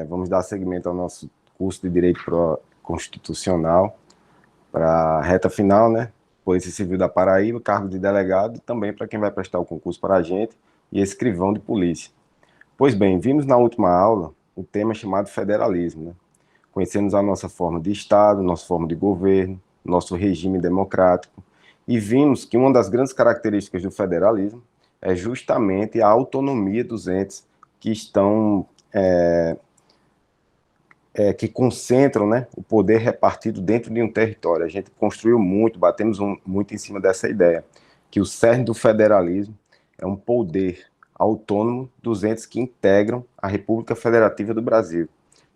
Vamos dar seguimento ao nosso curso de Direito Constitucional para a reta final, né? Polícia Civil da Paraíba, cargo de delegado, e também para quem vai prestar o concurso para agente e escrivão de polícia. Pois bem, vimos na última aula o tema chamado federalismo, né? Conhecemos a nossa forma de Estado, nossa forma de governo, nosso regime democrático, e vimos que uma das grandes características do federalismo é justamente a autonomia dos entes que estão que concentram, né, o poder repartido dentro de um território. A gente construiu muito, batemos muito em cima dessa ideia, que o cerne do federalismo é um poder autônomo dos entes que integram a República Federativa do Brasil,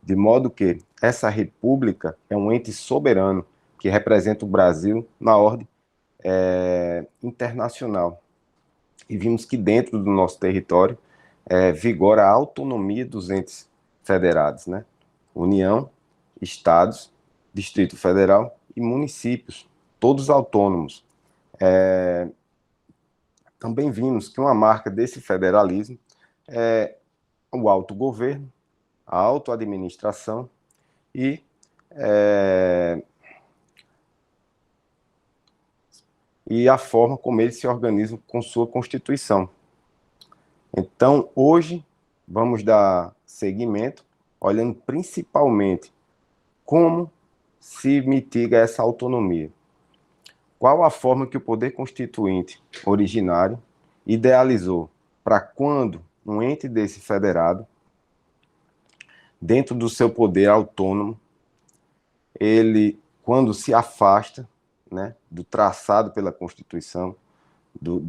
de modo que essa república é um ente soberano que representa o Brasil na ordem internacional. E vimos que dentro do nosso território vigora a autonomia dos entes federados, né? União, estados, Distrito Federal e municípios, todos autônomos. Também vimos que uma marca desse federalismo é o autogoverno, a autoadministração e a forma como eles se organizam com sua Constituição. Então, hoje, vamos dar seguimento, olhando principalmente como se mitiga essa autonomia. Qual a forma que o poder constituinte originário idealizou para quando um ente desse federado, dentro do seu poder autônomo, ele, quando se afasta, né, do traçado pela Constituição, do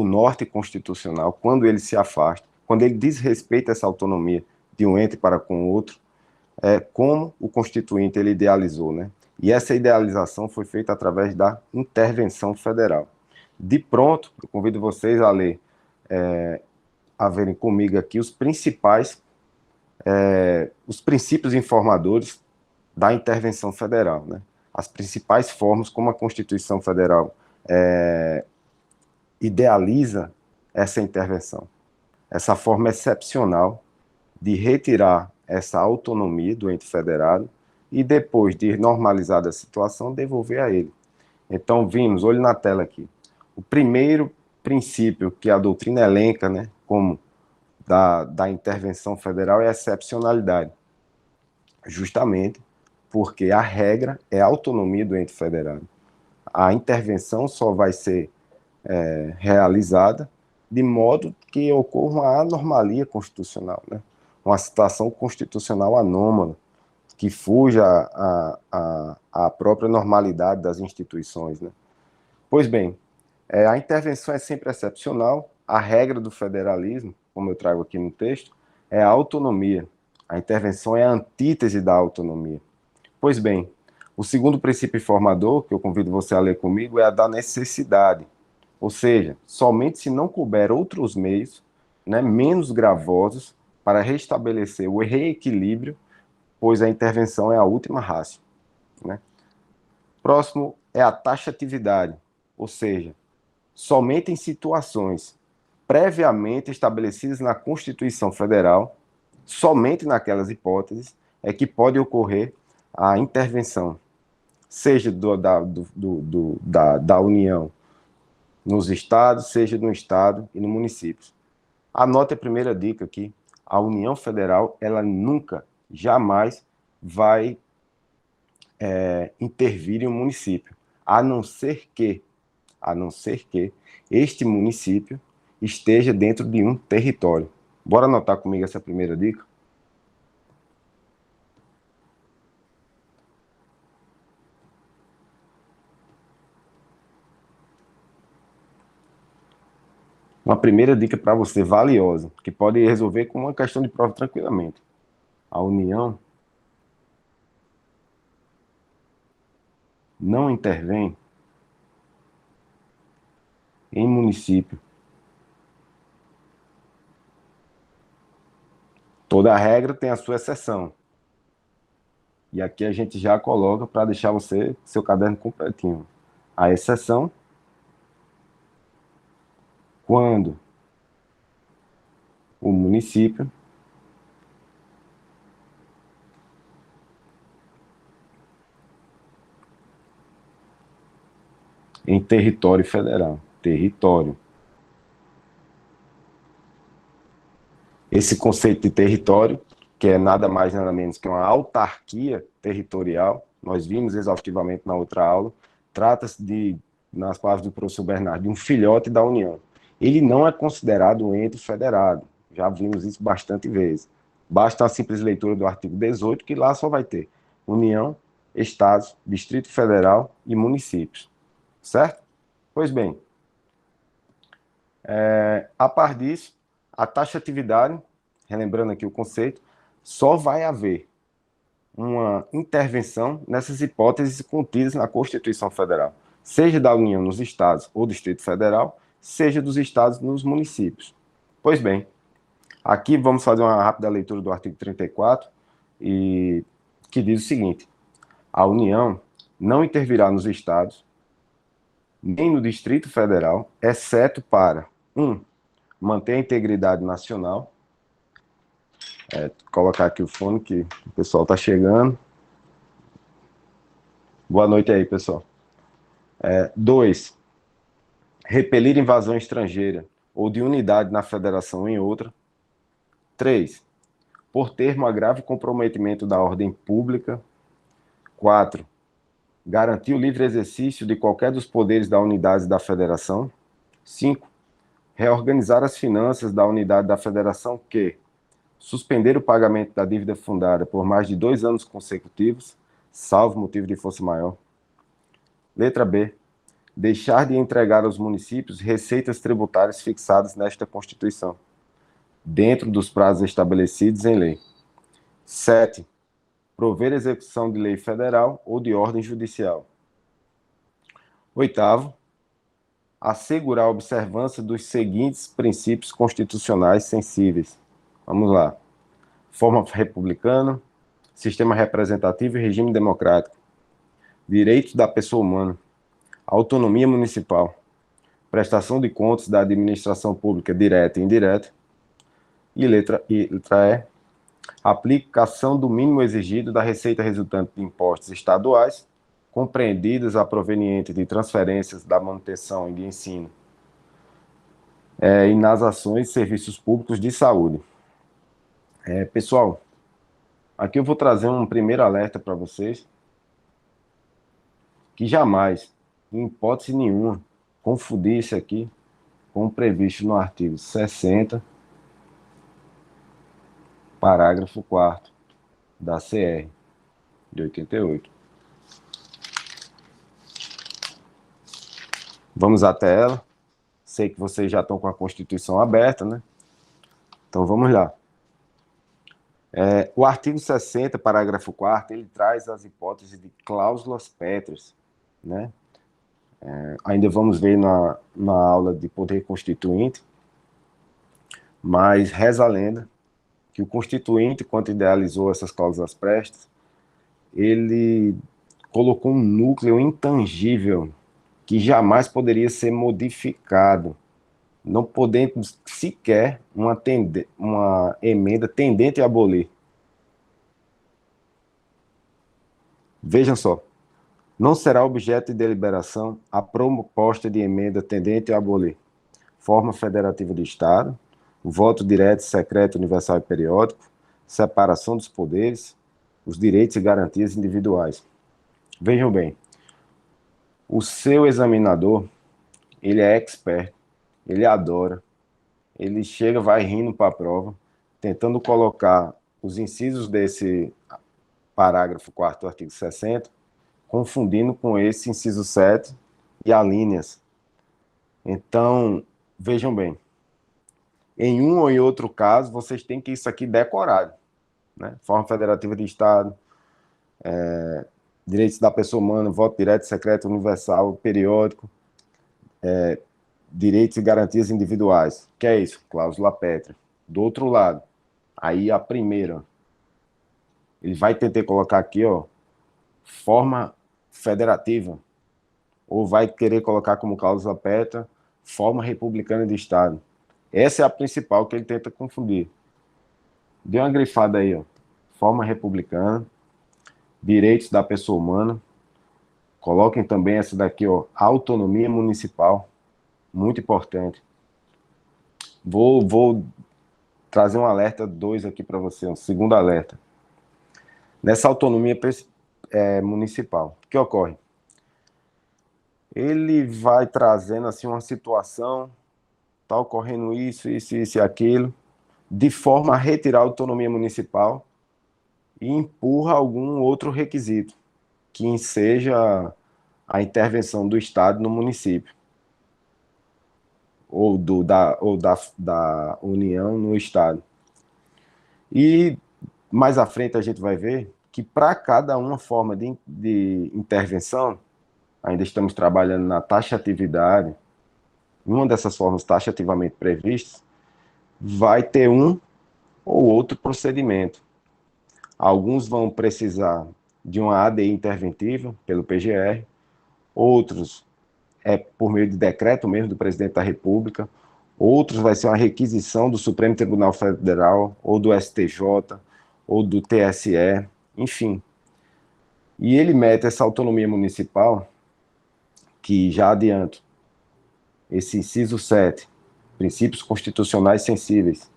norte constitucional, quando ele se afasta, quando ele desrespeita essa autonomia de um ente para com o outro, como o Constituinte ele idealizou, né? E essa idealização foi feita através da intervenção federal. De pronto, eu convido vocês a ler, a verem comigo aqui os princípios informadores da intervenção federal, né? As principais formas como a Constituição Federal idealiza essa intervenção. Essa forma excepcional de retirar essa autonomia do ente federado e depois de normalizada a situação, devolver a ele. Então, vimos, olho na tela aqui, o primeiro princípio que a doutrina elenca, né, como da intervenção federal é a excepcionalidade, justamente porque a regra é a autonomia do ente federado. A intervenção só vai ser realizada de modo que ocorra uma anormalia constitucional, né? Uma situação constitucional anômala, que fuja à própria normalidade das instituições, né? Pois bem, a intervenção é sempre excepcional, a regra do federalismo, como eu trago aqui no texto, é a autonomia. A intervenção é a antítese da autonomia. Pois bem, o segundo princípio informador, que eu convido você a ler comigo, é a da necessidade. Ou seja, somente se não couber outros meios, né, menos gravosos para restabelecer o reequilíbrio, pois a intervenção é a última ratio, né? Próximo é a taxatividade, ou seja, somente em situações previamente estabelecidas na Constituição Federal, somente naquelas hipóteses, é que pode ocorrer a intervenção, seja da União nos estados, seja no estado e no município. Anote a primeira dica aqui, a União Federal, ela nunca, jamais vai intervir em um município, a não ser que este município esteja dentro de um território. Bora anotar comigo essa primeira dica? Uma primeira dica para você, valiosa, que pode resolver com uma questão de prova tranquilamente. A União não intervém em município. Toda regra tem a sua exceção. E aqui a gente já coloca para deixar seu caderno completinho. A exceção, quando o município em território federal. Território. Esse conceito de território, que é nada mais nada menos que uma autarquia territorial, nós vimos exaustivamente na outra aula, trata-se de, nas palavras do professor Bernardo, de um filhote da União. Ele não é considerado um ente federado, já vimos isso bastante vezes. Basta a simples leitura do artigo 18, que lá só vai ter União, Estados, Distrito Federal e municípios, certo? Pois bem, a par disso, a taxatividade, relembrando aqui o conceito, só vai haver uma intervenção nessas hipóteses contidas na Constituição Federal, seja da União nos estados ou Distrito Federal, seja dos estados nos municípios. Pois bem, aqui vamos fazer uma rápida leitura do artigo 34, que diz o seguinte: a União não intervirá nos estados, nem no Distrito Federal, exceto para 1. Manter a integridade nacional. Colocar aqui o fone, que o pessoal está chegando. Boa noite aí, pessoal. 2. Repelir invasão estrangeira ou de unidade na federação em outra. 3. Por termo a grave comprometimento da ordem pública. 4. Garantir o livre exercício de qualquer dos poderes da unidade da federação. 5. Reorganizar as finanças da unidade da federação que suspender o pagamento da dívida fundada por mais de 2 anos consecutivos, salvo motivo de força maior. Letra B. Deixar de entregar aos municípios receitas tributárias fixadas nesta Constituição, dentro dos prazos estabelecidos em lei. 7. Prover execução de lei federal ou de ordem judicial. 8. Assegurar a observância dos seguintes princípios constitucionais sensíveis. Vamos lá. Forma republicana, sistema representativo e regime democrático. Direitos da pessoa humana. Autonomia municipal. Prestação de contas da administração pública direta e indireta. E letra E. Aplicação do mínimo exigido da receita resultante de impostos estaduais, compreendidas a proveniente de transferências da manutenção e de ensino, e nas ações e serviços públicos de saúde. Pessoal, aqui eu vou trazer um primeiro alerta para vocês, que jamais, em hipótese nenhuma, confundir isso aqui com o previsto no artigo 60, parágrafo 4º da CR de 88. Vamos até ela. Sei que vocês já estão com a Constituição aberta, né? Então vamos lá. O artigo 60, parágrafo 4º, ele traz as hipóteses de cláusulas pétreas, né? Ainda vamos ver na aula de poder constituinte, mas reza a lenda que o constituinte, quando idealizou essas cláusulas pétreas, ele colocou um núcleo intangível que jamais poderia ser modificado, não podendo sequer uma emenda tendente a abolir. Vejam só, não será objeto de deliberação a proposta de emenda tendente a abolir forma federativa de Estado, voto direto, secreto, universal e periódico, separação dos poderes, os direitos e garantias individuais. Vejam bem, o seu examinador, ele é expert, ele adora, ele chega, vai rindo para a prova, tentando colocar os incisos desse parágrafo 4º do artigo 60, confundindo com esse inciso 7 e alíneas. Então, vejam bem, em um ou em outro caso, vocês têm que isso aqui decorado, né? Forma federativa de Estado, direitos da pessoa humana, voto direto, secreto, universal, periódico, direitos e garantias individuais. Que é isso? Cláusula pétrea. Do outro lado, aí a primeira, ele vai tentar colocar aqui, ó, forma federativa, ou vai querer colocar como cláusula pétrea, forma republicana de Estado. Essa é a principal que ele tenta confundir. Dê uma grifada aí, ó. Forma republicana, direitos da pessoa humana. Coloquem também essa daqui, ó, autonomia municipal, muito importante. Vou trazer um alerta 2 aqui para você, um segundo alerta. Nessa autonomia municipal, o que ocorre? Ele vai trazendo assim uma situação, está ocorrendo isso e aquilo, de forma a retirar a autonomia municipal e empurra algum outro requisito, que seja a intervenção do Estado no município, da União no Estado. E mais à frente a gente vai ver que para cada uma forma de intervenção, ainda estamos trabalhando na taxatividade, uma dessas formas taxativamente previstas, vai ter um ou outro procedimento. Alguns vão precisar de uma ADI interventiva pelo PGR, outros por meio de decreto mesmo do presidente da República, outros vai ser uma requisição do Supremo Tribunal Federal, ou do STJ, ou do TSE, enfim. E ele mete essa autonomia municipal, que já adianto, esse inciso 7, princípios constitucionais sensíveis,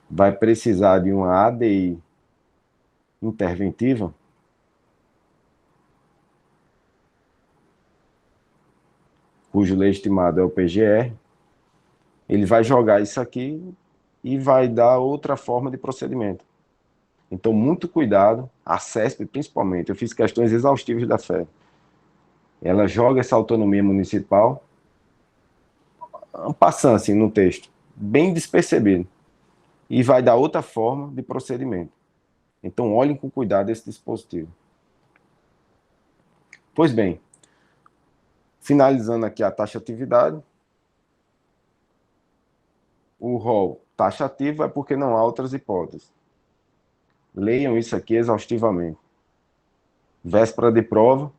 vai precisar de uma ADI interventiva, cujo legitimado é o PGR, ele vai jogar isso aqui e vai dar outra forma de procedimento. Então, muito cuidado, a CESP principalmente, eu fiz questões exaustivas da FE. Ela joga essa autonomia municipal, passando assim no texto, bem despercebido, e vai dar outra forma de procedimento. Então, olhem com cuidado esse dispositivo. Pois bem, finalizando aqui a taxatividade, o rol taxativo é porque não há outras hipóteses. Leiam isso aqui exaustivamente. Véspera de prova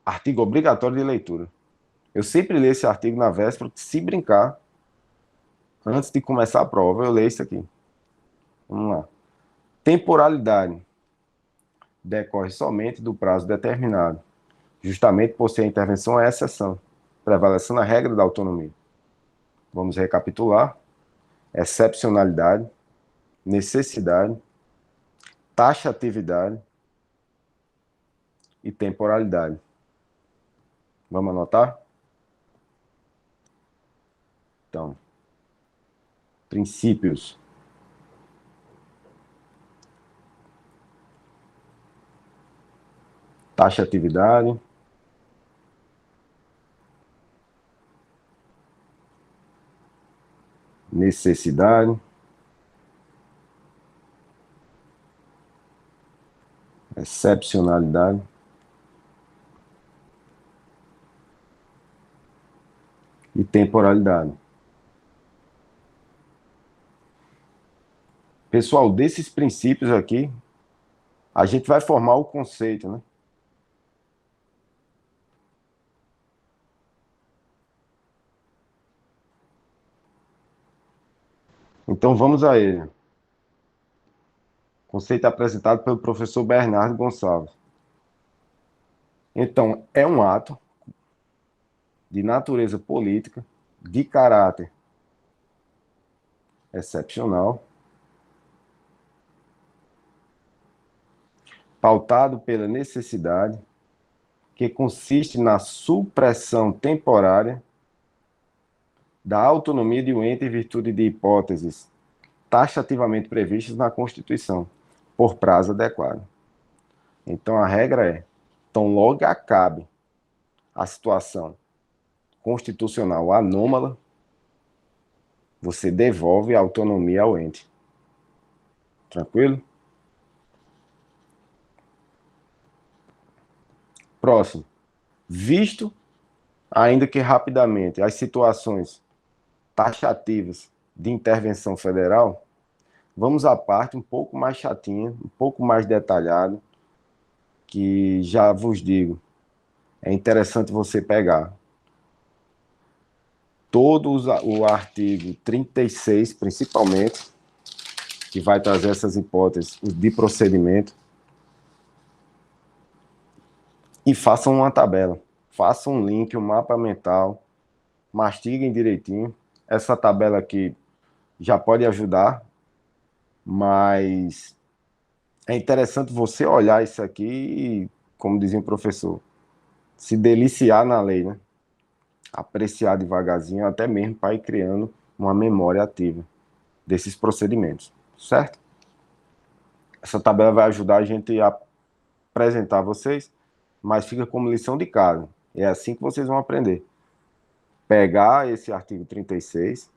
artigo obrigatório de leitura. Eu sempre leio esse artigo na véspera, se brincar, antes de começar a prova, eu leio isso aqui. Vamos lá. Temporalidade decorre somente do prazo determinado, justamente por ser a intervenção é exceção, prevalecendo a regra da autonomia. Vamos recapitular. Excepcionalidade, necessidade, taxatividade e temporalidade. Vamos anotar? Então, princípios. Taxatividade, necessidade, excepcionalidade e temporalidade. Pessoal, desses princípios aqui, a gente vai formar o conceito, né? Então vamos a ele. Conceito apresentado pelo professor Bernardo Gonçalves. Então, é um ato de natureza política, de caráter excepcional, pautado pela necessidade, que consiste na supressão temporária da autonomia de um ente em virtude de hipóteses taxativamente previstas na Constituição, por prazo adequado. Então, a regra é, tão logo acabe a situação constitucional anômala, você devolve a autonomia ao ente. Tranquilo? Próximo. Visto, ainda que rapidamente, as situações taxativas de intervenção federal, vamos à parte um pouco mais chatinha, um pouco mais detalhado, que já vos digo, é interessante você pegar o artigo 36, principalmente, que vai trazer essas hipóteses de procedimento, e façam uma tabela, façam um link, um mapa mental, mastiguem direitinho. Essa tabela aqui já pode ajudar, mas é interessante você olhar isso aqui e, como dizia o professor, se deliciar na lei, né? Apreciar devagarzinho, até mesmo para ir criando uma memória ativa desses procedimentos, certo? Essa tabela vai ajudar a gente a apresentar a vocês, mas fica como lição de casa. É assim que vocês vão aprender. Pegar esse artigo 36,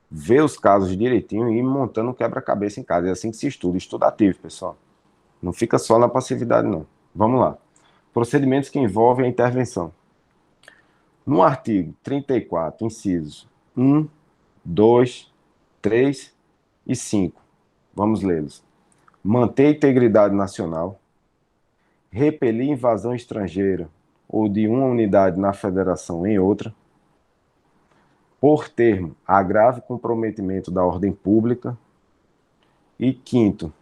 ver os casos direitinho e ir montando um quebra-cabeça em casa. É assim que se estuda, estudativo, pessoal. Não fica só na passividade, não. Vamos lá. Procedimentos que envolvem a intervenção. No artigo 34, incisos 1, 2, 3 e 5, vamos lê-los. Manter a integridade nacional, repelir invasão estrangeira ou de uma unidade na federação em outra, por termo, agrave comprometimento da ordem pública, e quinto,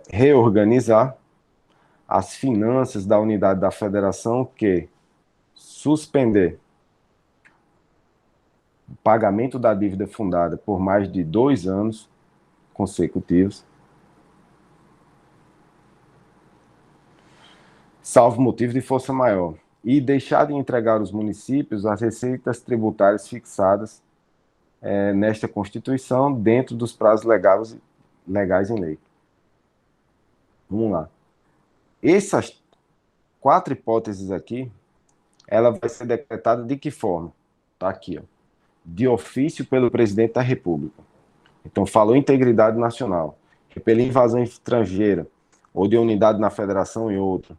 reorganizar as finanças da unidade da federação que suspender o pagamento da dívida fundada por mais de 2 anos consecutivos, salvo motivo de força maior, e deixar de entregar aos municípios as receitas tributárias fixadas nesta Constituição dentro dos prazos legais em lei. Vamos lá. Essas 4 hipóteses aqui, ela vai ser decretada de que forma? Tá aqui, ó. De ofício pelo presidente da República. Então, falou integridade nacional, pela invasão estrangeira, ou de unidade na federação e outra,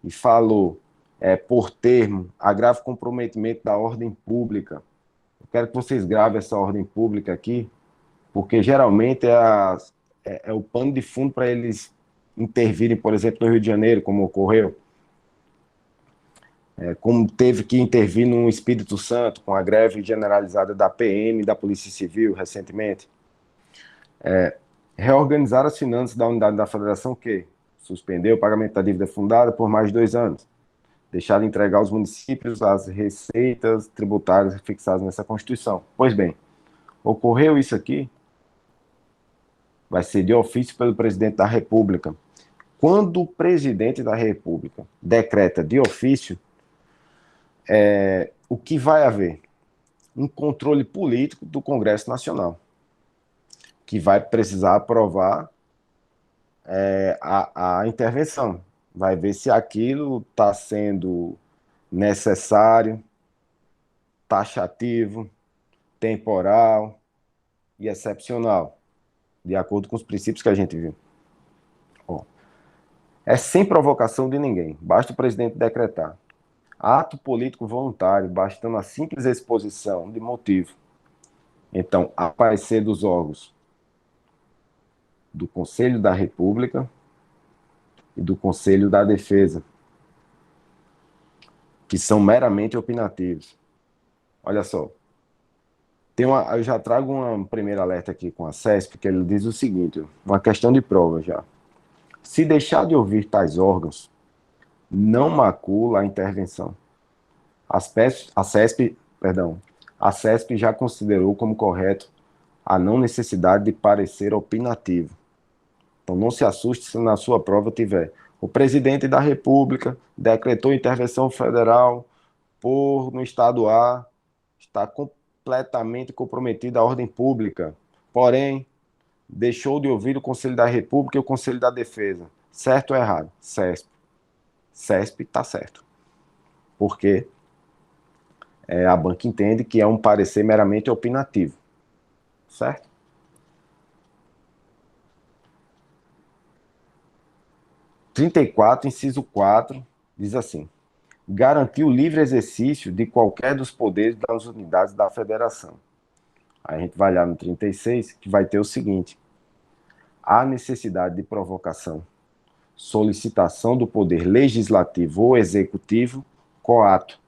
e falou por termo, agrave comprometimento da ordem pública. Eu quero que vocês gravem essa ordem pública aqui, porque geralmente é o pano de fundo para eles intervirem, por exemplo, no Rio de Janeiro, como ocorreu, como teve que intervir no Espírito Santo, com a greve generalizada da PM e da Polícia Civil recentemente. Reorganizar as finanças da unidade da federação que suspendeu o pagamento da dívida fundada por mais de 2 anos, deixar de entregar aos municípios as receitas tributárias fixadas nessa Constituição. Pois bem, ocorreu isso aqui, vai ser de ofício pelo presidente da República. Quando o presidente da República decreta de ofício, o que vai haver? Um controle político do Congresso Nacional, que vai precisar aprovar a intervenção. Vai ver se aquilo está sendo necessário, taxativo, temporal e excepcional, de acordo com os princípios que a gente viu. É sem provocação de ninguém, basta o presidente decretar. Ato político voluntário, bastando a simples exposição de motivo. Então, a parecer dos órgãos do Conselho da República e do Conselho da Defesa, que são meramente opinativos. Olha só, eu já trago um primeiro alerta aqui com a CESP, que ele diz o seguinte, uma questão de prova já. Se deixar de ouvir tais órgãos, não macula a intervenção. A CESP já considerou como correto a não necessidade de parecer opinativo. Então não se assuste se na sua prova tiver o presidente da República decretou intervenção federal no estado A, está completamente comprometido à ordem pública, porém deixou de ouvir o Conselho da República e o Conselho da Defesa. Certo ou errado? CESP. CESP está certo. Porque a banca entende que é um parecer meramente opinativo. Certo? (34), inciso 4, diz assim: garantir o livre exercício de qualquer dos poderes das unidades da federação. Aí a gente vai lá no 36, que vai ter o seguinte: há necessidade de provocação solicitação do poder legislativo ou executivo, coato,